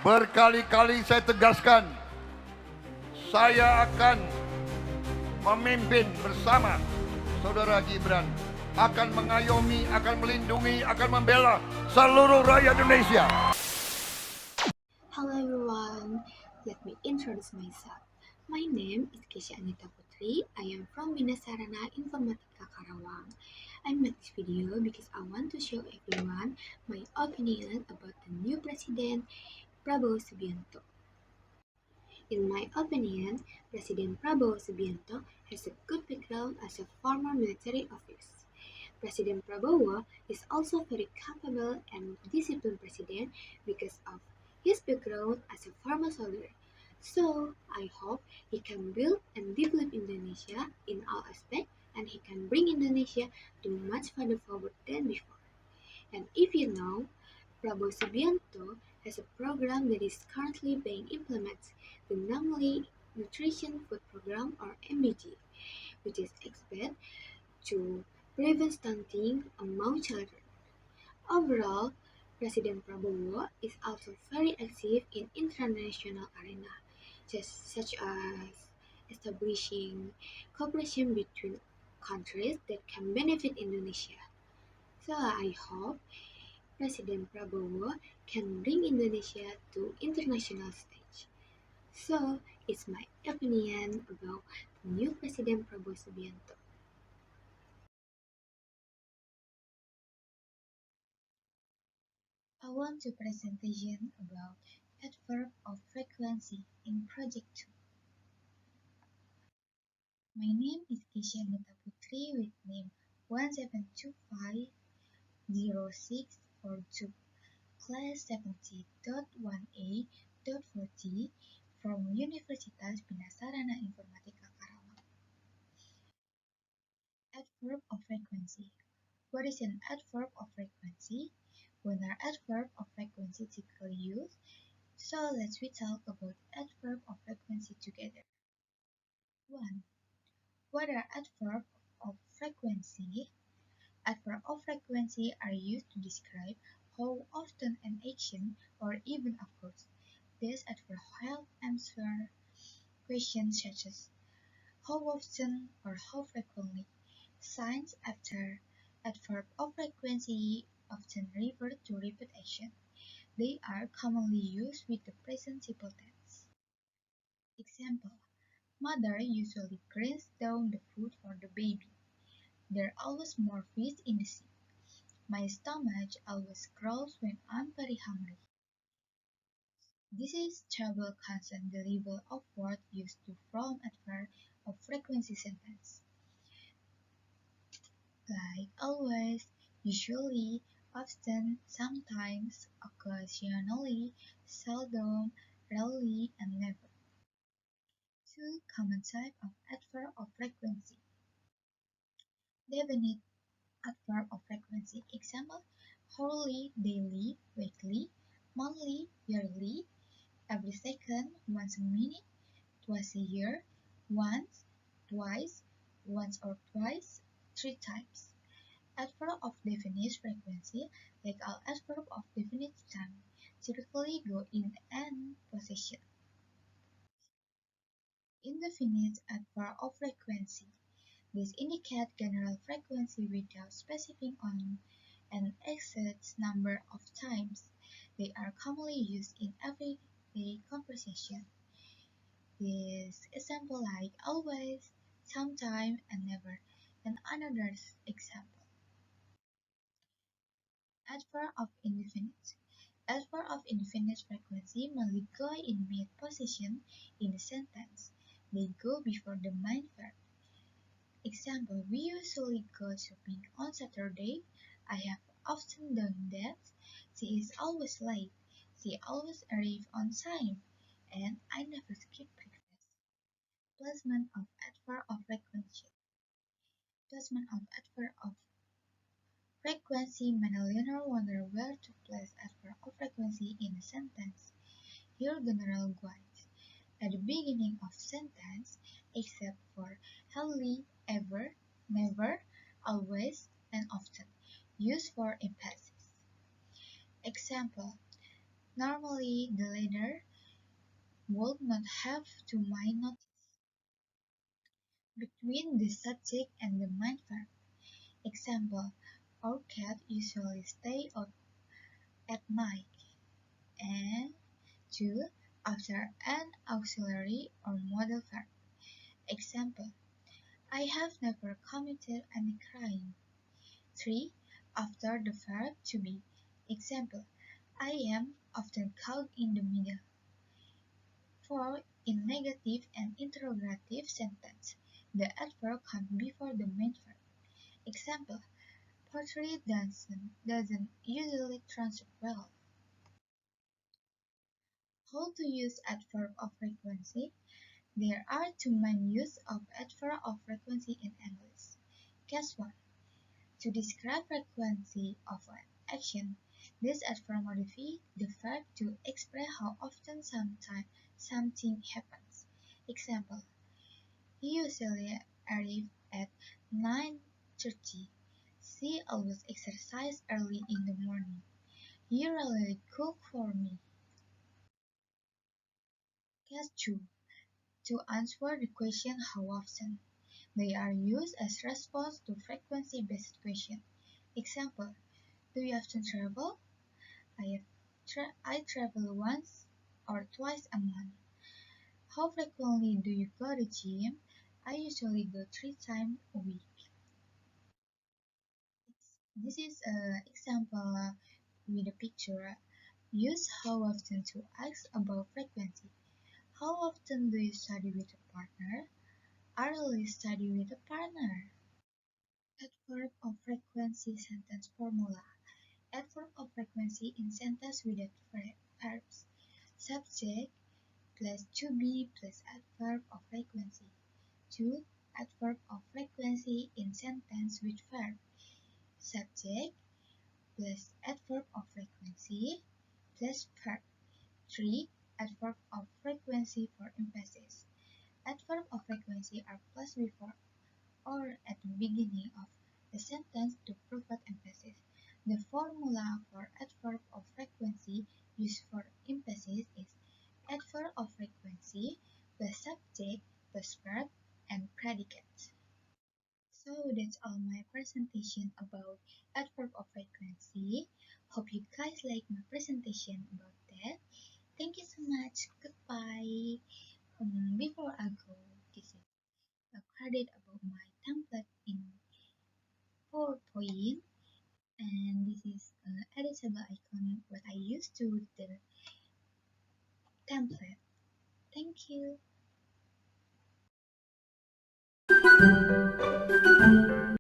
Berkali-kali saya tegaskan, saya akan memimpin bersama Saudara Gibran, akan mengayomi, akan melindungi, akan membela seluruh rakyat Indonesia. Hello everyone, let me introduce myself. My name is Kesha Anita Putri. I am from Bina Sarana Informatika Karawang. I made this video because I want to show everyone my opinion about the new President Prabowo Subianto. In my opinion, President Prabowo Subianto has a good background as a former military officer. President Prabowo is also very capable and disciplined president because of his background as a former soldier. So, I hope he can build and develop Indonesia in all aspects and he can bring Indonesia to much further forward than before. And if you know, Prabowo Subianto has a program that is currently being implemented, the namely Nutrition Food Program or MDG, which is expected to prevent stunting among children. Overall, President Prabowo is also very active in international arena, such as establishing cooperation between countries that can benefit Indonesia. So I hope President Prabowo can bring Indonesia to international stage. So it's my opinion about the new President Prabowo Subianto. I want to presentation about adverb of frequency in Project 2. My name is Kesha Anita Putri with name 17250642, class 70.1a.40 from Universitas Bina Sarana Informatika Karawang. Adverb of frequency. What is an adverb of frequency? When are adverb of frequency typically used? So let's talk about adverb of frequency together. 1. What are adverb of frequency? Adverb of frequency are used to describe how often an action or event occurs. These adverbs help answer questions such as how often or how frequently. Signs after adverb of frequency often refer to repeat action. They are commonly used with the present simple tense. Example: Mother usually grinds down the food for the baby. There are always more fish in the sea. My stomach always growls when I'm very hungry. This is treble constant, the level of word used to form adverb of frequency sentence. Like always, usually, often, sometimes, occasionally, seldom, rarely, and never. 2 common types of adverb of frequency. Definite adverb of frequency. Example: hourly, daily, weekly, monthly, yearly, every second, once a minute, twice a year, once, twice, once or twice, 3 times. Adverb of definite frequency, like all adverb of definite time, typically go in an possession. Indefinite adverb of frequency. These indicate general frequency without specifying on an exact number of times. They are commonly used in everyday conversation. This example like always, sometime, and never, and another example. Adverb of indefinite. Adverb of indefinite frequency mainly go in mid position in the sentence. They go before the main verb. Example: we usually go shopping on Saturday. I have often done that. She is always late. She always arrives on time. And I never skip breakfast. Placement of adverb of frequency. Placement of adverb of frequency. Many learners wonder where to place adverb of frequency in a sentence. Here general guides. At the beginning of sentence, except for hardly, ever, never, always, and often, used for emphasis. Example: Normally, the latter would not have to mind notice between the subject and the main verb. Example, our cat usually stay up at night. And 2. After an auxiliary or modal verb. Example, I have never committed any crime. 3. After the verb to be. Example, I am often caught in the middle. 4. In negative and interrogative sentence, the adverb comes before the main verb. Example, poetry doesn't usually translate well. How to use adverb of frequency? There are two main uses of adverb of frequency in English. Case 1. To describe frequency of an action, this adverb modifies the verb to express how often something happens. Example, he usually arrives at 9:30. She always exercises early in the morning. He rarely cooks for me. Case 2. To answer the question how often, they are used as response to frequency-based questions. Example, do you often travel? I travel once or twice a month. How frequently do you go to gym? I usually go 3 times a week. This is an example with a picture. Use how often to ask about frequency. How often do you study with a partner? I rarely study with a partner. Adverb of frequency sentence formula. Adverb of frequency in sentence without verbs. Subject plus to be plus adverb of frequency. 2. Adverb of frequency in sentence with verb. Subject plus adverb of frequency plus verb. 3. Adverb of frequency for emphasis. Adverb of frequency are placed before or at the beginning of the sentence to provide emphasis. The formula for adverb of frequency used for emphasis is adverb of frequency plus subject plus verb and predicate. So that's all my presentation about adverb of frequency. Hope you guys like my presentation about that. Thank you so much. Goodbye. Before I go, this is a credit about my template in PowerPoint, and this is an editable icon what I use to the template. Thank you.